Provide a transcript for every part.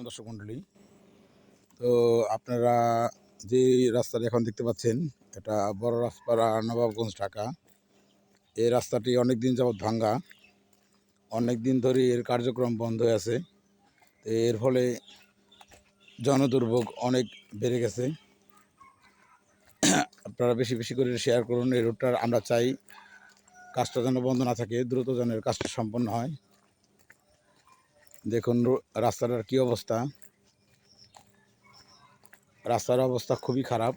দর্শক মণ্ডলী, তো আপনারা যে রাস্তাটি এখন দেখতে পাচ্ছেন, এটা বড় রাজপাড়া, নবাবগঞ্জ, ঢাকা। এই রাস্তাটি অনেক দিন যাবৎ ভাঙ্গা, অনেক দিন ধরে এর কার্যক্রম বন্ধ হয়ে আছে। এর ফলে জনদুর্ভোগ অনেক বেড়ে গেছে। আপনারা বেশি বেশি করে শেয়ার করুন। এই রোডটার আমরা চাই কাজটা যেন বন্ধ না থাকে, দ্রুত যেন এর কাজটা সম্পন্ন হয়। দেখুন রাস্তাটার কি অবস্থা। রাস্তার অবস্থা খুবই খারাপ,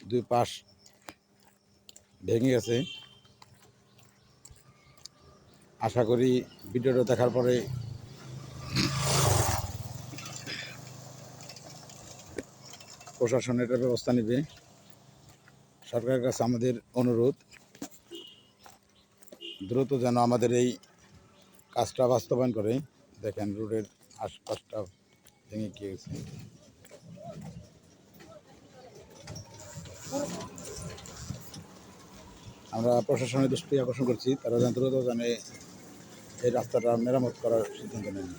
দুই পাশ ভেঙে গেছে। আশা করি ভিডিওটা দেখার পরে প্রশাসন এটার ব্যবস্থা নেবে। সরকারের কাছে আমাদের অনুরোধ, দ্রুত যেন আমাদের এই কাজটা বাস্তবায়ন করে। দেখেন রোডের আশপাশটা ভেঙে গিয়েছে। আমরা প্রশাসনের দৃষ্টি আকর্ষণ করছি, তারা যেন দ্রুত জানে এই রাস্তাটা মেরামত করার সিদ্ধান্ত নেন।